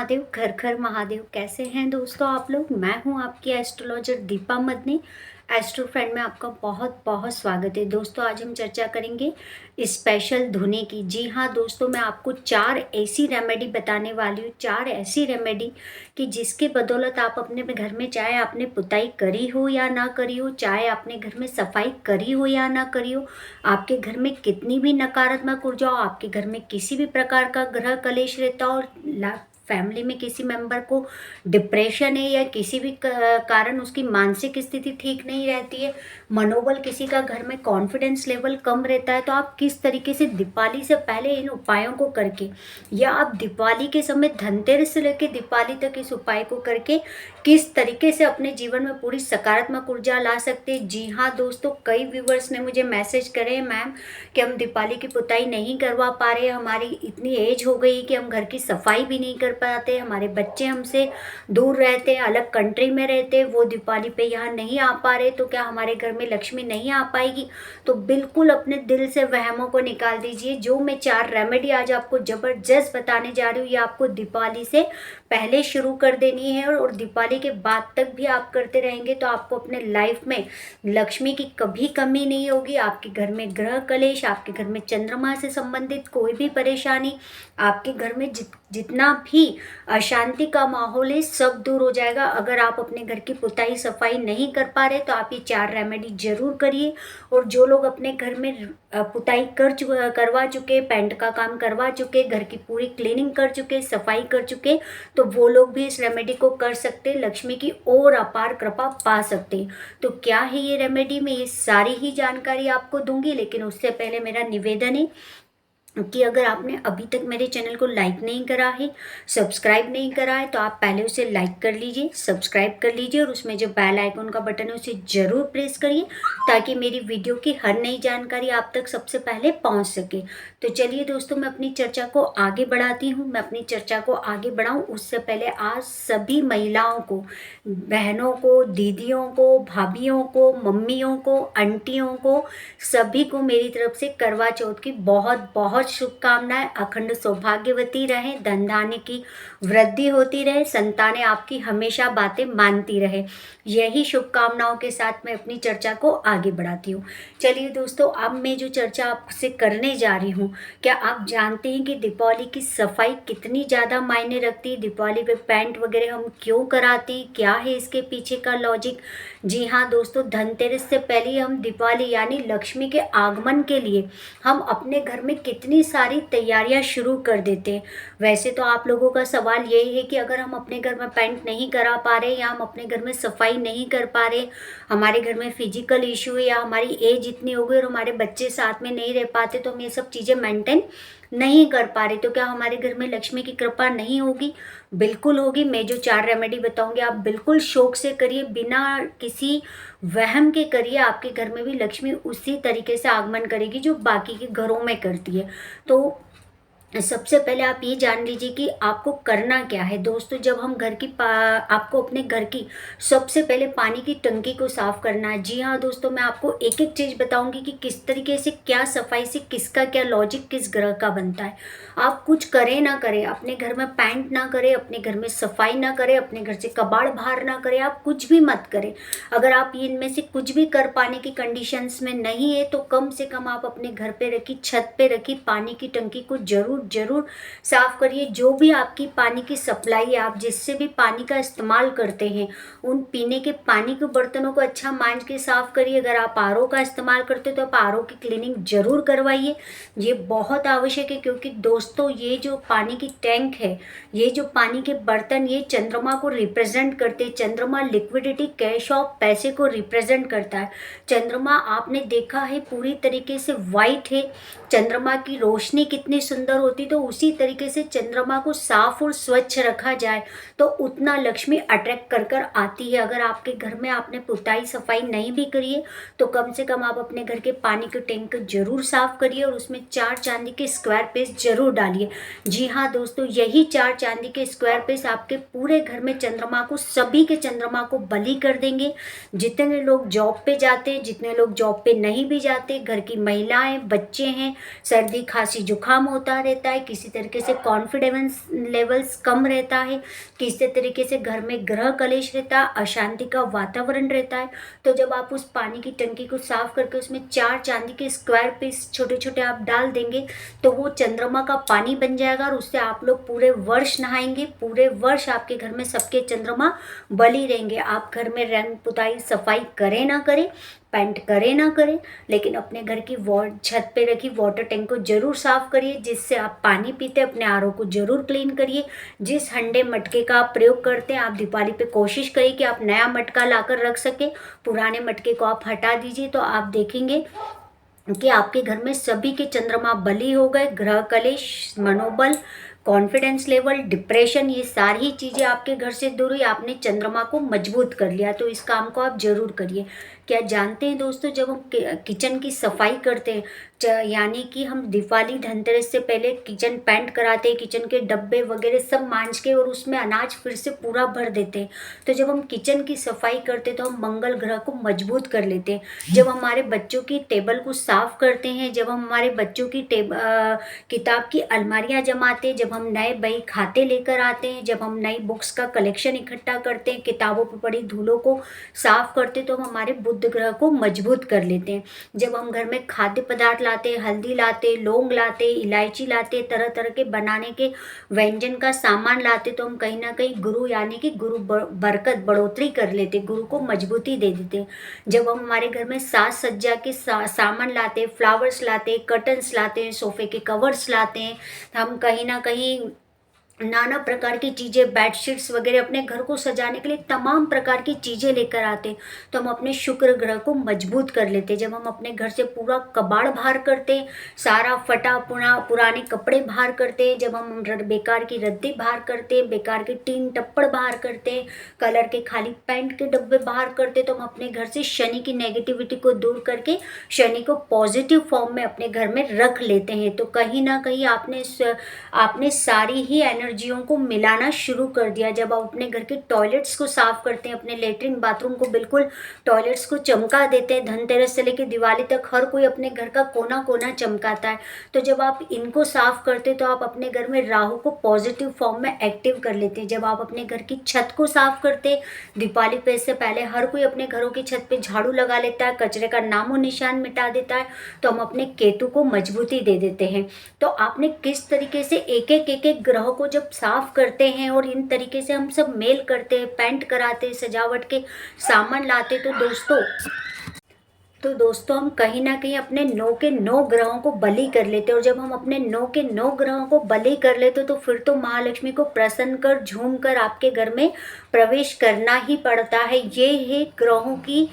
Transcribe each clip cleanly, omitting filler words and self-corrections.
महादेव, घर घर महादेव। कैसे हैं दोस्तों आप लोग? मैं हूं आपकी astrologer Deepa Madani. Astro friend में आपका बहुत बहुत स्वागत है। दोस्तों आज हम चर्चा करेंगे स्पेशल धुने की। जी हाँ दोस्तों, मैं आपको 4 ऐसी रेमेडी बताने वाली हूँ, 4 ऐसी रेमेडी कि जिसके बदौलत आप अपने घर में, चाहे आपने पुताई करी हो या ना करी हो, चाहे आपने घर में सफाई करी हो या ना करी हो, आपके घर में कितनी भी नकारात्मक ऊर्जा हो, आपके घर में किसी भी प्रकार का ग्रह कलेश रहता हो, फैमिली में किसी मेंबर को डिप्रेशन है या किसी भी कारण उसकी मानसिक स्थिति ठीक नहीं रहती है, मनोबल किसी का घर में कॉन्फिडेंस लेवल कम रहता है, तो आप किस तरीके से दिवाली से पहले इन उपायों को करके, या आप दिवाली के समय धनतेरस से लेकर दिवाली तक इस उपाय को करके किस तरीके से अपने जीवन में पूरी सकारात्मक ऊर्जा ला सकते हैं। जी हाँ दोस्तों, कई व्यूवर्स ने मुझे मैसेज करे हैं मैम कि हम दिवाली की पुताई नहीं करवा पा रहे, हमारी इतनी एज हो गई कि हम घर की सफाई भी नहीं कर पाते, हमारे बच्चे हमसे दूर रहते हैं, अलग कंट्री में रहते हैं, वो दिवाली पे यहाँ नहीं आ पा रहे, तो क्या हमारे घर में लक्ष्मी नहीं आ पाएगी? तो बिल्कुल अपने दिल से वहमों को निकाल दीजिए। जो मैं 4 रेमेडी आज आपको ज़बरदस्त बताने जा रही हूँ, ये आपको दिवाली से पहले शुरू कर देनी है और दिवाली के बाद तक भी आप करते रहेंगे तो आपको अपने लाइफ में लक्ष्मी की कभी कमी नहीं होगी। आपके घर में ग्रह कलेश, आपके घर में चंद्रमा से संबंधित कोई भी परेशानी, आपके घर में जितना भी अशांति का माहौल है, सब दूर हो जाएगा। अगर आप अपने घर की पुताई सफाई नहीं कर पा रहे तो आप ये 4 रेमेडी जरूर करिए। और जो लोग अपने घर में पुताई करवा चुके, पेंट का काम करवा चुके, घर की पूरी क्लीनिंग कर चुके, सफाई कर चुके, तो वो लोग भी इस रेमेडी को कर सकते, लक्ष्मी की और अपार कृपा पा सकते। तो क्या है ये रेमेडी, मैं ये सारी ही जानकारी आपको दूंगी, लेकिन उससे पहले मेरा निवेदन है कि अगर आपने अभी तक मेरे चैनल को लाइक नहीं करा है, सब्सक्राइब नहीं करा है, तो आप पहले उसे लाइक कर लीजिए, सब्सक्राइब कर लीजिए और उसमें जो बेल आइकन का बटन है उसे ज़रूर प्रेस करिए ताकि मेरी वीडियो की हर नई जानकारी आप तक सबसे पहले पहुंच सके। तो चलिए दोस्तों, मैं अपनी चर्चा को आगे बढ़ाती हूँ। मैं अपनी चर्चा को आगे बढ़ाऊँ उससे पहले आज सभी महिलाओं को, बहनों को, दीदियों को, भाभियों को, मम्मियों को, आंटियों को, सभी को मेरी तरफ से करवा चौथ की बहुत बहुत शुभकामनाएं। अखंड सौभाग्यवती रहें, धन धान्य की वृद्धि होती रहे, संतानें आपकी हमेशा बातें मानती रहे। यही शुभकामनाओं के साथ मैं अपनी चर्चा को आगे बढ़ाती हूँ। चलिए दोस्तों, अब मैं जो चर्चा आपसे करने जा रही हूँ, क्या आप जानते हैं कि दीपावली की सफाई कितनी ज़्यादा मायने रखती है? दीपावली पे पेंट वगैरह हम क्यों कराते हैं, क्या है इसके पीछे का लॉजिक? जी हाँ दोस्तों, धनतेरस से पहले हम दीपावली यानी लक्ष्मी के आगमन के लिए हम अपने घर में कितनी सारी तैयारियां शुरू कर देते हैं। वैसे तो आप लोगों का सवाल यही है कि अगर हम अपने घर में पेंट नहीं करा पा रहे या हम अपने घर में सफाई नहीं कर पा रहे, हमारे घर में फिजिकल इशू है या हमारी एज इतनी हो गई और हमारे बच्चे साथ में नहीं रह पाते, तो हम ये सब चीज़ें मेंटेन नहीं कर पा रहे, तो क्या हमारे घर में लक्ष्मी की कृपा नहीं होगी? बिल्कुल होगी। मैं जो 4 रेमेडी बताऊंगी आप बिल्कुल शौक से करिए, बिना किसी वहम के करिए। आपके घर में भी लक्ष्मी उसी तरीके से आगमन करेगी जो बाकी के घरों में करती है। तो सबसे पहले आप ये जान लीजिए कि आपको करना क्या है। दोस्तों, जब हम आपको अपने घर की सबसे पहले पानी की टंकी को साफ करना है। जी हाँ दोस्तों, मैं आपको एक एक चीज़ बताऊंगी कि किस तरीके से, क्या सफाई से किसका क्या लॉजिक, किस ग्रह का बनता है। आप कुछ करें ना करें, अपने घर में पेंट ना करें, अपने घर में सफाई ना करें, अपने घर से कबाड़ बाहर ना करें, आप कुछ भी मत करें। अगर आप इनमें से कुछ भी कर पाने की कंडीशंस में नहीं है तो कम से कम आप अपने घर पे रखी, छत पे रखी पानी की टंकी को जरूर साफ करिए। जो भी आपकी पानी की सप्लाई है, आप जिससे भी पानी का इस्तेमाल करते हैं, उन पीने के पानी के बर्तनों को अच्छा मांज के साफ करिए। अगर आप आरओ का इस्तेमाल करते हो तो आप आरओ की क्लीनिंग जरूर करवाइए। ये बहुत आवश्यक है, क्योंकि दोस्तों ये जो पानी की टैंक है, ये जो पानी के बर्तन, ये चंद्रमा को रिप्रेजेंट करते हैं। चंद्रमा लिक्विडिटी, कैश ऑफ, पैसे को रिप्रेजेंट करता है। चंद्रमा आपने देखा है पूरी तरीके से वाइट है, चंद्रमा की रोशनी कितनी सुंदर होती, तो उसी तरीके से चंद्रमा को साफ और स्वच्छ रखा जाए तो उतना लक्ष्मी अट्रैक्ट कर कर आती है। अगर आपके घर में आपने पुताई सफाई नहीं भी करी है तो कम से कम आप अपने घर के पानी के टैंक को जरूर साफ करिए और उसमें 4 चांदी के स्क्वायर पीस जरूर डालिए। जी हाँ दोस्तों, यही 4 चांदी के स्क्वायर पीस आपके पूरे घर में चंद्रमा को, सभी के चंद्रमा को बलि कर देंगे। जितने लोग जॉब पे जाते हैं, जितने लोग जॉब पे नहीं भी जाते, घर की महिलाएं, बच्चे हैं, सर्दी खांसी जुकाम होता रहता रहता है, किसी तरीके से कॉन्फिडेंस लेवल्स कम रहता है, किसी तरीके से घर में ग्रह कलेश रहता है, अशांति का वातावरण रहता है। तो जब आप उस पानी की टंकी को साफ करके उसमें 4 चांदी के स्क्वायर पीस छोटे छोटे आप डाल देंगे तो वो चंद्रमा का पानी बन जाएगा और उससे आप लोग पूरे वर्ष नहाएंगे। पूरे वर्ष आपके घर में सबके चंद्रमा बली रहेंगे। आप घर में रंग पुताई सफाई करें ना करें, पेंट करें ना करें, लेकिन अपने घर की छत पे रखी वाटर टैंक को जरूर साफ करिए। जिससे आप पानी पीते अपने आरओ को जरूर क्लीन करिए। जिस हंडे मटके का आप प्रयोग करते हैं, आप दीपावली पे कोशिश करिए कि आप नया मटका लाकर रख सके। पुराने मटके को आप हटा दीजिए तो आप देखेंगे कि आपके घर में सभी के चंद्रमा बली हो गए। ग्रह कलेश, मनोबल, कॉन्फिडेंस लेवल, डिप्रेशन, ये सारी चीज़ें आपके घर से दूर हुई। आपने चंद्रमा को मजबूत कर लिया। तो इस काम को आप जरूर करिए। क्या जानते हैं दोस्तों, जब हम किचन की सफाई करते हैं, यानी कि हम दिवाली धनतेरस से पहले किचन पेंट कराते हैं, किचन के डब्बे वगैरह सब मांज के और उसमें अनाज फिर से पूरा भर देते हैं। तो जब हम किचन की सफाई करते हैं तो हम मंगल ग्रह को मजबूत कर लेते हैं। जब हमारे बच्चों की टेबल को साफ करते हैं, जब हम हमारे बच्चों की किताब की अलमारियाँ जमाते हैं, जब हम नए बही खाते लेकर आते हैं, जब हम नई बुक्स का कलेक्शन इकट्ठा करते हैं, किताबों पर पड़ी धूलों को साफ करते हैं, तो हम हमारे बुध ग्रह को मजबूत कर लेते हैं। जब हम घर में खाद्य पदार्थ लाते, हल्दी लाते, लौंग लाते, इलायची लाते, तरह तरह के बनाने के व्यंजन का सामान लाते, तो हम कहीं ना कहीं गुरु यानी कि गुरु बरकत बढ़ोतरी कर लेते, गुरु को मजबूती दे देते। जब हम हमारे घर में साज सज्जा के सामान लाते, फ्लावर्स लाते, कर्टन्स लाते हैं, सोफे के कवर्स लाते हैं, हम कहीं ना कहीं नाना प्रकार की चीज़ें, बेडशीट्स वगैरह अपने घर को सजाने के लिए तमाम प्रकार की चीज़ें लेकर आते हैं, तो हम अपने शुक्र ग्रह को मजबूत कर लेते हैं। जब हम अपने घर से पूरा कबाड़ बाहर करते हैं, सारा फटा पुराने कपड़े बाहर करते हैं, जब हम बेकार की रद्दी बाहर करते हैं, बेकार के टीन टप्पड़ बाहर करते हैं, कलर के खाली पेंट के डब्बे बाहर करते हैं, तो हम अपने घर से शनि की नेगेटिविटी को दूर करके शनि को पॉजिटिव फॉर्म में अपने घर में रख लेते हैं। तो कहीं ना कहीं आपने सारी ही एनर्जियों को मिलाना शुरू कर दिया। जब आप अपने घर के टॉयलेट्स को साफ करते हैं, अपने लेटरिन बाथरूम को बिल्कुल टॉयलेट्स को चमका देते हैं। धनतेरस से लेकर दिवाली तक हर कोई अपने घर का कोना कोना चमकाता है। तो जब आप इनको साफ करते हैं तो आप अपने घर में राहु को पॉजिटिव फॉर्म में एक्टिव कर लेते हैं। जब आप अपने घर की छत को साफ करते हैं, दीपावली पे से पहले हर कोई अपने घरों की छत पे झाड़ू लगा लेता है, कचरे का नामो निशान मिटा देता है, तो हम अपने केतु को मजबूती दे देते हैं। तो आपने किस तरीके से एक एक ग्रह को जब साफ करते हैं और इन तरीके से हम सब मेल करते हैं, पेंट कराते हैं, सजावट के सामान लाते, तो दोस्तों हम कहीं ना कहीं अपने 9 के 9 ग्रहों को बलि कर लेते हैं। और जब हम अपने 9 के 9 ग्रहों को बलि कर लेते तो फिर तो महालक्ष्मी को प्रसन्न कर झूम कर आपके घर में प्रवेश करना ही पड़ता है। ये है ग्रहों की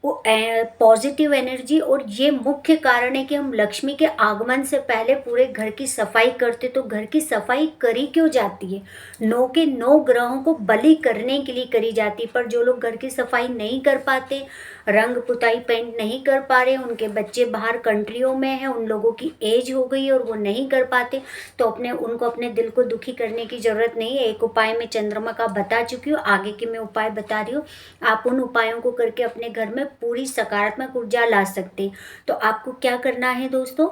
पॉजिटिव एनर्जी। और ये मुख्य कारण है कि हम लक्ष्मी के आगमन से पहले पूरे घर की सफाई करते। तो घर की सफाई करी क्यों जाती है? 9 के 9 ग्रहों को बलि करने के लिए करी जाती है। पर जो लोग घर की सफाई नहीं कर पाते, रंग पुताई पेंट नहीं कर पा रहे, उनके बच्चे बाहर कंट्रियों में हैं, उन लोगों की एज हो गई और वो नहीं कर पाते, तो उनको अपने दिल को दुखी करने की ज़रूरत नहीं है। एक उपाय मैं चंद्रमा का बता चुकी हूँ, आगे के मैं उपाय बता रही हूँ। आप उन उपायों को करके अपने घर में पूरी सकारात्मक ऊर्जा ला सकते हैं। तो आपको क्या करना है दोस्तों,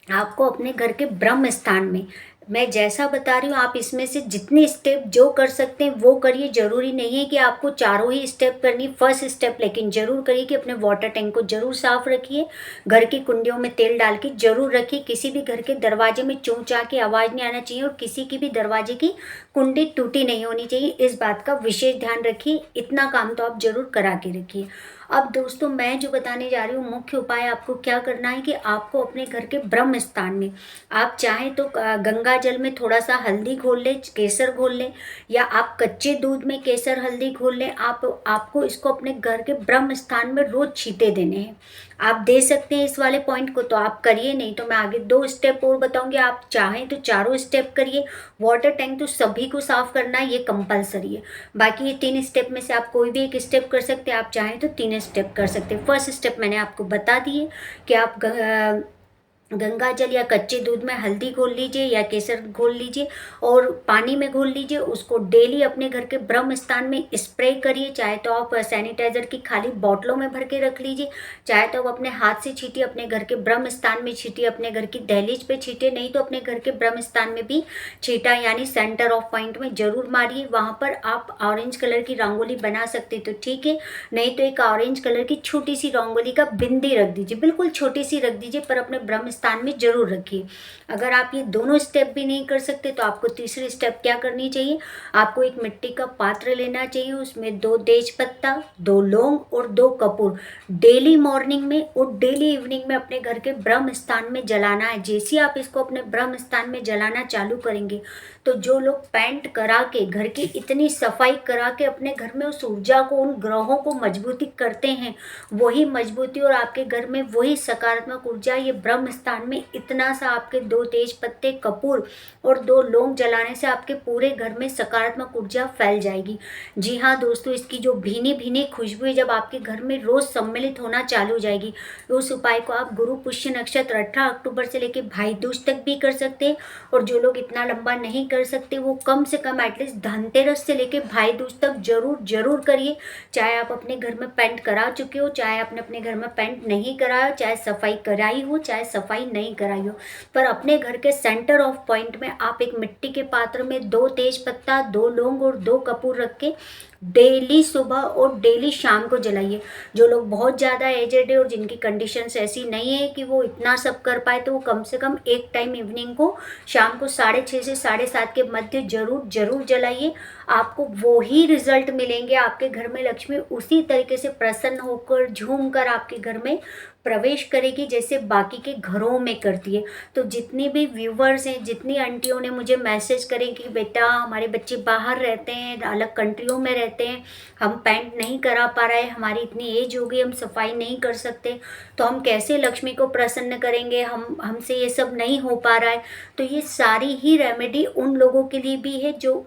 आपको अपने घर के ब्रह्म स्थान में, मैं जैसा बता रही हूँ आप इसमें से जितने स्टेप जो कर सकते हैं वो करिए। जरूरी नहीं है कि आपको चारों ही स्टेप करनी, फर्स्ट स्टेप लेकिन जरूर करिए कि अपने वाटर टैंक को जरूर साफ रखिए, घर की कुंडियों में तेल डाल के जरूर रखिए, किसी भी घर के दरवाजे में चूं चा की आवाज़ नहीं आना चाहिए और किसी की भी दरवाजे की कुंडी टूटी नहीं होनी चाहिए। इस बात का विशेष ध्यान रखिए। इतना काम तो आप जरूर करा के रखिए। अब दोस्तों मैं जो बताने जा रही हूँ मुख्य उपाय, आपको क्या करना है कि आपको अपने घर के ब्रह्म स्थान में, आप चाहें तो गंगा जल में थोड़ा सा हल्दी घोल लें, केसर घोल लें, या आप कच्चे दूध में केसर हल्दी घोल लें। आपको इसको अपने घर के ब्रह्म स्थान में रोज छींटे देने हैं। आप दे सकते हैं इस वाले पॉइंट को, तो आप करिए, नहीं तो मैं आगे 2 स्टेप और बताऊंगी। आप चाहें तो चारों स्टेप करिए। वाटर टैंक तो सभी को साफ करना है, ये कंपलसरी है। बाकी ये 3 स्टेप में से आप कोई भी एक स्टेप कर सकते हैं। आप चाहें तो 3 स्टेप कर सकते हैं। फर्स्ट स्टेप मैंने आपको बता दिए कि आप गंगा जल या कच्चे दूध में हल्दी घोल लीजिए या केसर घोल लीजिए और पानी में घोल लीजिए। उसको डेली अपने घर के ब्रह्म स्थान में स्प्रे करिए। चाहे तो आप सैनिटाइजर की खाली बॉटलों में भर के रख लीजिए, चाहे तो आप अपने हाथ से छीटिए, अपने घर के ब्रह्म स्थान में छीटिए, अपने घर की दहलीज पे छीटिए, नहीं तो अपने घर के ब्रह्म स्थान में भी छीटा यानी सेंटर ऑफ पॉइंट में जरूर मारिए। वहाँ पर आप ऑरेंज कलर की रंगोली बना सकते तो ठीक है, नहीं तो एक ऑरेंज कलर की छोटी सी रंगोली का बिंदी रख दीजिए, बिल्कुल छोटी सी रख दीजिए, पर अपने ब्रह्म स्थान में जरूर रखिए। अगर आप ये दोनों स्टेप भी नहीं कर सकते तो आपको तीसरी स्टेप क्या करनी चाहिए, आपको एक मिट्टी का पात्र लेना चाहिए, उसमें 2 तेज पत्ता, 2 लौंग और 2 कपूर डेली मॉर्निंग में और डेली इवनिंग में अपने घर के ब्रह्म स्थान में जलाना है। जैसे आप इसको अपने ब्रह्म स्थान में जलाना चालू करेंगे तो जो लोग पेंट करा के घर की इतनी सफाई करा के अपने घर में उस ऊर्जा को, उन ग्रहों को मजबूती करते हैं, वही मजबूती और आपके घर में वही सकारात्मक ऊर्जा ये ब्रह्म स्थान में इतना सा आपके 2 तेज पत्ते, कपूर और 2 लौंग जलाने से आपके पूरे घर में सकारात्मक ऊर्जा फैल जाएगी। जी हाँ दोस्तों, इसकी जो भीनी भीनी खुशबू जब आपके घर में रोज सम्मिलित होना चालू हो जाएगी, तो उस उपाय को आप गुरु पुष्य नक्षत्र 18 अक्टूबर से लेकर भाई दूज तक भी कर सकते हैं। और जो लोग इतना लंबा नहीं कर सकते वो कम से कम एटलीस्ट धनतेरस से लेकर भाई दूज तक जरूर जरूर करिए। चाहे आप अपने घर में पेंट करा चुके हो, चाहे आपने अपने घर में पेंट नहीं कराया, चाहे सफाई कराई हो, चाहे सफाई नहीं कराई हो, पर अपने घर के सेंटर ऑफ पॉइंट में आप एक मिट्टी के पात्र में 2 तेज पत्ता, 2 लौंग और 2 कपूर रख के डेली सुबह और डेली शाम को जलाइए। जो लोग बहुत ज़्यादा एजेड है और जिनकी कंडीशंस ऐसी नहीं है कि वो इतना सब कर पाए, तो वो कम से कम एक टाइम इवनिंग को शाम को 6:30 से 7:30 के मध्य जरूर जरूर जलाइए। आपको वो ही रिजल्ट मिलेंगे, आपके घर में लक्ष्मी उसी तरीके से प्रसन्न होकर झूम कर आपके घर में प्रवेश करेगी जैसे बाकी के घरों में करती है। तो जितनी भी व्यूवर्स हैं, जितनी आंटियों ने मुझे मैसेज करें कि बेटा हमारे बच्चे बाहर रहते हैं, अलग कंट्रियों में रहते हैं, हम पेंट नहीं करा पा रहे, हमारी इतनी एज हो गई, हम सफाई नहीं कर सकते, तो हम कैसे लक्ष्मी को प्रसन्न करेंगे, हमसे ये सब नहीं हो पा रहा है। तो ये सारी ही रेमेडी उन लोगों के लिए भी है जो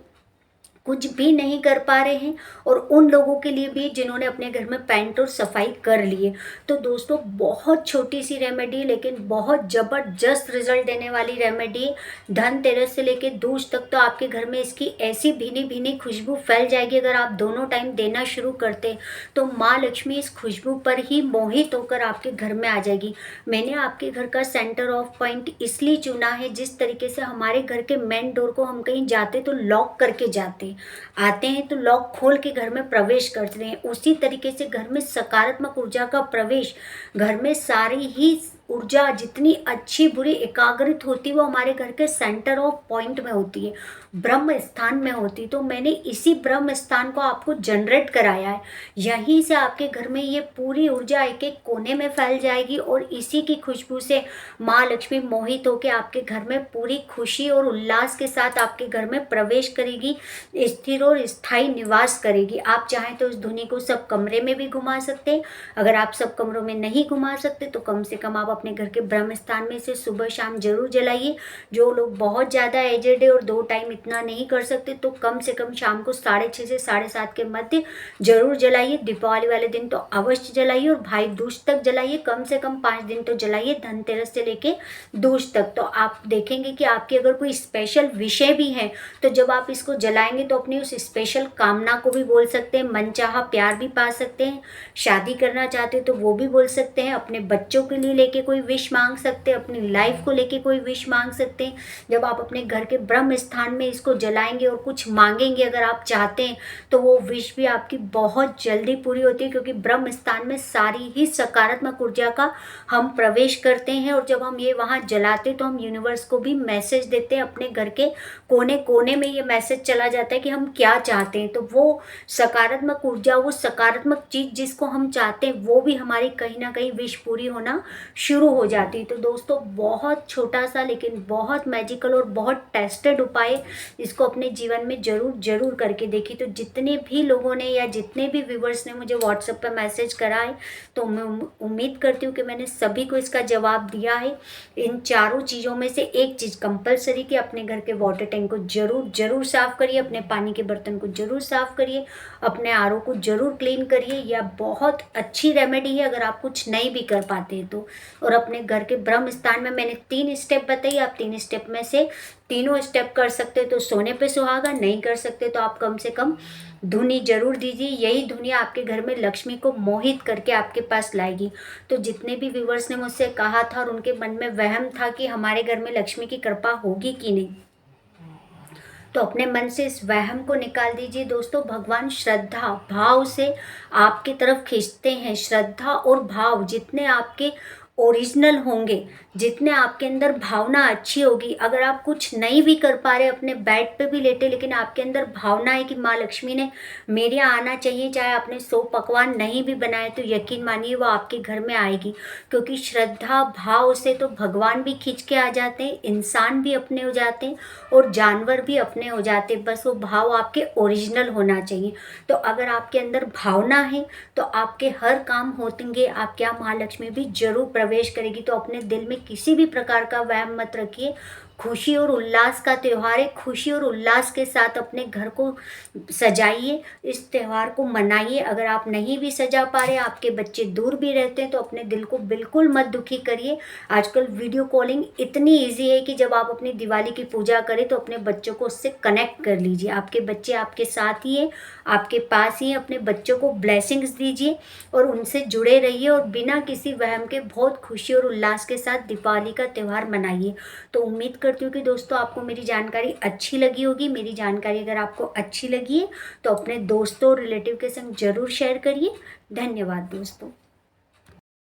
कुछ भी नहीं कर पा रहे हैं और उन लोगों के लिए भी जिन्होंने अपने घर में पेंट और सफाई कर लिए। तो दोस्तों बहुत छोटी सी रेमेडी लेकिन बहुत ज़बरदस्त रिजल्ट देने वाली रेमेडी। धनतेरस से लेके दूज तक तो आपके घर में इसकी ऐसी भीनी भीनी खुशबू फैल जाएगी। अगर आप दोनों टाइम देना शुरू करते तो माँ लक्ष्मी इस खुशबू पर ही मोहित होकर आपके घर में आ जाएगी। मैंने आपके घर का सेंटर ऑफ पॉइंट इसलिए चुना है, जिस तरीके से हमारे घर के मेन डोर को हम कहीं जाते तो लॉक करके जाते हैं, आते हैं तो लॉक खोल के घर में प्रवेश करते हैं, उसी तरीके से घर में सकारात्मक ऊर्जा का प्रवेश, घर में सारी ही ऊर्जा जितनी अच्छी बुरी एकाग्रित होती है वो हमारे घर के सेंटर ऑफ पॉइंट में होती है, ब्रह्म स्थान में होती है। तो मैंने इसी ब्रह्म स्थान को आपको जनरेट कराया है, यहीं से आपके घर में ये पूरी ऊर्जा एक एक कोने में फैल जाएगी और इसी की खुशबू से माँ लक्ष्मी मोहित होकर आपके घर में पूरी खुशी और उल्लास के साथ आपके घर में प्रवेश करेगी, स्थिर और स्थायी निवास करेगी। आप चाहें तो इस धुनी को सब कमरे में भी घुमा सकते हैं। अगर आप सब कमरों में नहीं घुमा सकते तो कम से कम आप अपने घर के ब्रह्म स्थान में इसे सुबह शाम जरूर जलाइए। जो लोग बहुत ज़्यादा एजेड है और 2 टाइम इतना नहीं कर सकते तो कम से कम शाम को 6:30 से 7:30 के मध्य जरूर जलाइए। दीपावली वाले दिन तो अवश्य जलाइए और भाई दूज तक जलाइए, कम से कम 5 दिन तो जलाइए, धनतेरस से लेके दूज तक। तो आप देखेंगे कि आपकी अगर कोई स्पेशल विषय भी है तो जब आप इसको जलाएंगे तो अपनी उस स्पेशल कामना को भी बोल सकते हैं, मनचाहा प्यार भी पा सकते हैं, शादी करना चाहते हो तो वो भी बोल सकते हैं, अपने बच्चों के लिए लेके कोई विश मांग सकते हैं, अपनी लाइफ को लेके कोई विश मांग सकते हैं। जब आप अपने घर के ब्रह्म स्थान में इसको जलाएंगे और कुछ मांगेंगे अगर आप चाहते हैं तो वो विश भी आपकी बहुत जल्दी पूरी होती है, क्योंकि ब्रह्म स्थान में सारी ही सकारात्मक ऊर्जा का हम प्रवेश करते हैं। और जब हम ये वहाँ जलाते तो हम यूनिवर्स को भी मैसेज देते हैं, अपने घर के कोने कोने में ये मैसेज चला जाता है कि हम क्या चाहते हैं। तो वो सकारात्मक ऊर्जा, वो सकारात्मक चीज़ जिसको हम चाहते हैं वो भी हमारी कहीं ना कहीं विश पूरी होना शुरू हो जाती है। तो दोस्तों बहुत छोटा सा लेकिन बहुत मैजिकल और बहुत टेस्टेड उपाय, इसको अपने जीवन में जरूर जरूर करके देखिए। तो जितने भी लोगों ने या जितने भी व्यूवर्स ने मुझे व्हाट्सएप पर मैसेज करा है तो मैं उम्मीद करती हूँ कि मैंने सभी को इसका जवाब दिया है। इन चारों चीज़ों में से एक चीज़ कंपलसरी कि अपने घर के वाटर टैंक को जरूर जरूर साफ़ करिए, अपने पानी के बर्तन को जरूर साफ़ करिए, अपने आरओ को जरूर क्लीन करिए। यह बहुत अच्छी रेमेडी है अगर आप कुछ नहीं भी कर पाते हैं तो। और अपने घर के ब्रह्म स्थान में मैंने 3 स्टेप बताई, आप 3 स्टेप में से तीनों स्टेप कर सकते हो तो सोने पे सुहागा, नहीं कर सकते तो आप कम से कम धुनी जरूर दीजिए। यही धुनी आपके घर में लक्ष्मी को मोहित करके आपके पास लाएगी। तो जितने भी व्यूवर्स ने मुझसे कहा था और उनके मन में वहम था कि हमारे घर में लक्ष्मी की कृपा होगी कि नहीं, तो अपने मन से इस वहम को निकाल दीजिए दोस्तों। भगवान श्रद्धा भाव से आपकी तरफ खींचते हैं। श्रद्धा और भाव जितने आपके ओरिजिनल होंगे, जितने आपके अंदर भावना अच्छी होगी, अगर आप कुछ नहीं भी कर पा रहे, अपने बेड पे भी लेटे, लेकिन आपके अंदर भावना है कि माँ लक्ष्मी ने मेरे यहाँ आना चाहिए, चाहे आपने 100 पकवान नहीं भी बनाए, तो यकीन मानिए वो आपके घर में आएगी। क्योंकि श्रद्धा भाव से तो भगवान भी खींच के आ जाते हैं, इंसान भी अपने हो जाते हैं और जानवर भी अपने हो जाते हैं। बस वो भाव आपके ओरिजिनल होना चाहिए। तो अगर आपके अंदर भावना है तो आपके हर काम होंगे, आपके यहाँ महालक्ष्मी भी जरूर प्रवेश करेगी। तो अपने दिल में किसी भी प्रकार का वहम मत रखिए। खुशी और उल्लास का त्यौहार है, खुशी और उल्लास के साथ अपने घर को सजाइए, इस त्यौहार को मनाइए। अगर आप नहीं भी सजा पा रहे, आपके बच्चे दूर भी रहते हैं, तो अपने दिल को बिल्कुल मत दुखी करिए। आजकल वीडियो कॉलिंग इतनी ईजी है कि जब आप अपनी दिवाली की पूजा करें तो अपने बच्चों को उससे कनेक्ट कर लीजिए। आपके बच्चे आपके साथ ही है, आपके पास ही है। अपने बच्चों को ब्लेसिंग्स दीजिए और उनसे जुड़े रहिए और बिना किसी वहम के बहुत खुशी और उल्लास के साथ दीपावली का त्यौहार मनाइए। तो उम्मीद करती हूँ कि दोस्तों आपको मेरी जानकारी अच्छी लगी होगी। मेरी जानकारी अगर आपको अच्छी लगी है तो अपने दोस्तों और रिलेटिव के संग जरूर शेयर करिए। धन्यवाद दोस्तों।